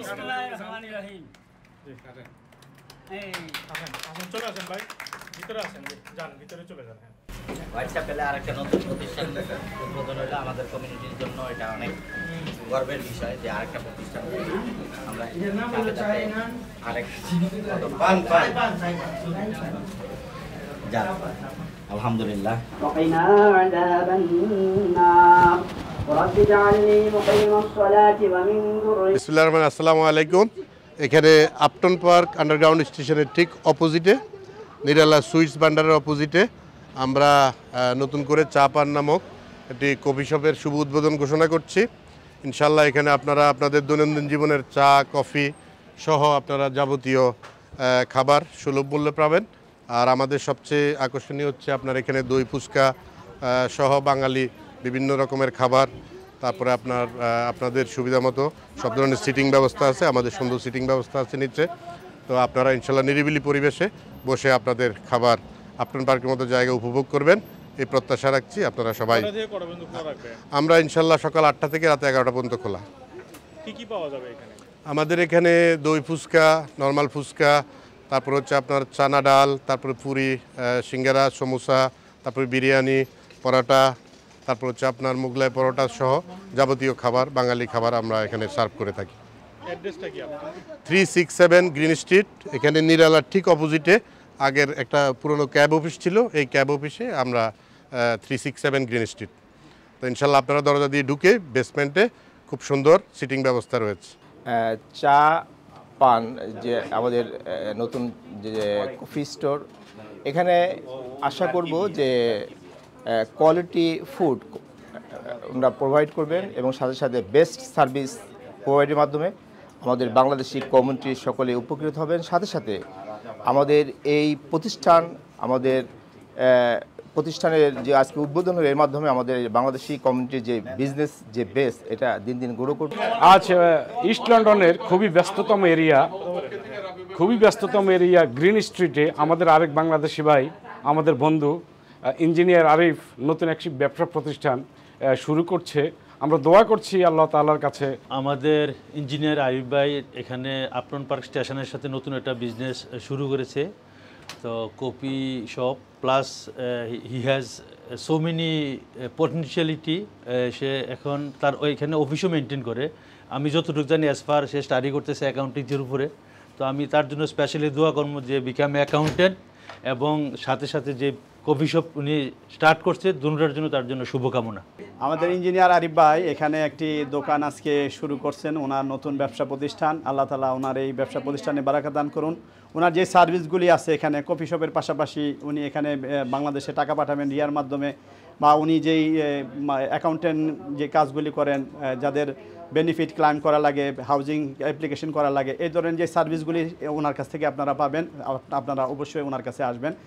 বিসমিল্লাহিররহমানিররহিম। আসেন চলে আসেন ভাই, ভিতরে আসেন, যান ভিতরে চলে যান। হোয়াটসঅ্যাপে আরেকটা নতুন প্রতিষ্ঠান উদ্বোধন হলো আমাদের কমিউনিটির জন্য, এটা অনেক গর্বের বিষয় যে আরেকটা প্রতিষ্ঠান আমরা আরেক যান আলহামদুলিল্লাহ। وقنا عذاب النار ورب اجعلني مقيم الصلاة ومن ذريتي বিসমিল্লাহির রহমানির রহিম। আসসালামু আলাইকুম। এখানে আপটন পার্ক আন্ডারগ্রাউন্ড স্টেশনের ঠিক অপোজিটে, নিরালা সুইটস ভান্ডারের অপোজিটে আমরা নতুন করে চা পান নামক একটি কফি শপের শুভ উদ্বোধন ঘোষণা করছি। ইনশাল্লাহ এখানে আপনারা আপনাদের দৈনন্দিন জীবনের চা কফি সহ আপনারা যাবতীয় খাবার সুলভ মূল্যে পাবেন। আর আমাদের সবচেয়ে আকর্ষণীয় হচ্ছে আপনার এখানে দই ফুচকা সহ বাঙালি বিভিন্ন রকমের খাবার, তারপরে আপনাদের সুবিধা মতো সব ধরনের সিটিং ব্যবস্থা আছে, আমাদের সুন্দর সিটিং ব্যবস্থা আছে নিচে। তো আপনারা ইনশাল্লাহ নিরিবিলি পরিবেশে বসে আপনাদের খাবার আপটন পার্কের মতো জায়গা উপভোগ করবেন এই প্রত্যাশা রাখছি। আপনারা সবাই, আমরা ইনশাল্লাহ সকাল 8টা থেকে রাত 11টা পর্যন্ত খোলা। কি কি পাওয়া যাবে এখানে? আমাদের এখানে দই ফুচকা, নর্মাল ফুচকা, তারপর হচ্ছে আপনার চানা ডাল, তারপরে পুরি, সিঙ্গারা, সমোসা, তারপরে বিরিয়ানি, পরোটা, তারপর হচ্ছে আপনার মুগলাই পরোটা সহ যাবতীয় খাবার, বাঙালি খাবার আমরা এখানে সার্ভ করে থাকি। অ্যাড্রেসটা কি আপনার? 367 গ্রিন স্ট্রিট, এখানে নিরালার ঠিক অপোজিটে আগের একটা পুরনো ক্যাব অফিস ছিল, এই ক্যাব অফিসে আমরা 367 গ্রিন স্ট্রিট। তো ইনশাল্লাহ আপনারা দরজা দিয়ে ঢুকে বেসমেন্টে খুব সুন্দর সিটিং ব্যবস্থা রয়েছে। চা পান যে আমাদের নতুন যে কফি স্টোর, এখানে আশা করব যে কোয়ালিটি ফুড আমরা প্রোভাইড করবেন এবং সাথে সাথে বেস্ট সার্ভিস প্রোভাইডের মাধ্যমে আমাদের বাংলাদেশি কমিউনিটি সকলে উপকৃত হবেন। সাথে সাথে আমাদের এই প্রতিষ্ঠান, আমাদের প্রতিষ্ঠানের যে আজকে উদ্বোধন হলো, এর মাধ্যমে আমাদের বাংলাদেশি কমিউনিটির যে বিজনেস যে বেস, এটা দিন দিন গ্রো করবে। আজ ইস্ট লন্ডনের খুবই ব্যস্ততম এরিয়া গ্রিন স্ট্রিটে আমাদের আরেক বাংলাদেশি ভাই, আমাদের বন্ধু ইঞ্জিনিয়ার আরিফ নতুন একটি ব্যবসা প্রতিষ্ঠান শুরু করছে। আমরা দোয়া করছি আল্লাহ তাআলার কাছে। আমাদের ইঞ্জিনিয়ার আরিফ ভাই এখানে আপটন পার্ক স্টেশনের সাথে নতুন একটা বিজনেস শুরু করেছে। তো coffee shop plus he has so many potentiality. সে এখন তার ওইখানে অফিসও মেনটেন করে। আমি যতটুকু জানি অ্যাজ ফার সে স্টাডি করতেছে অ্যাকাউন্টিংয়ের উপরে। তো আমি তার জন্য স্পেশালি দোয়া করবো যে বিকাম অ্যাকাউন্টেন্ট, এবং সাথে সাথে যে কফি শপ উনি স্টার্ট করছে দুটোর জন্য তার জন্য শুভকামনা। আমাদের ইঞ্জিনিয়ার আরিফ ভাই এখানে একটি দোকান আজকে শুরু করছেন, ওনার নতুন ব্যবসা প্রতিষ্ঠান। আল্লাহ তাআলা ওনার এই ব্যবসা প্রতিষ্ঠানে বারাকা দান করুন। ওনার যে সার্ভিসগুলি আছে এখানে কফি শপের পাশাপাশি উনি এখানে বাংলাদেশে টাকা পাঠাবেন রিয়ার মাধ্যমে, বা উনি যেই অ্যাকাউন্টেন্ট যে কাজগুলি করেন, যাদের বেনিফিট ক্লাইম করা লাগে, হাউজিং অ্যাপ্লিকেশন করা লাগে, এই ধরনের যে সার্ভিসগুলি ওনার কাছ থেকে আপনারা পাবেন, আপনারা অবশ্যই ওনার কাছে আসবেন।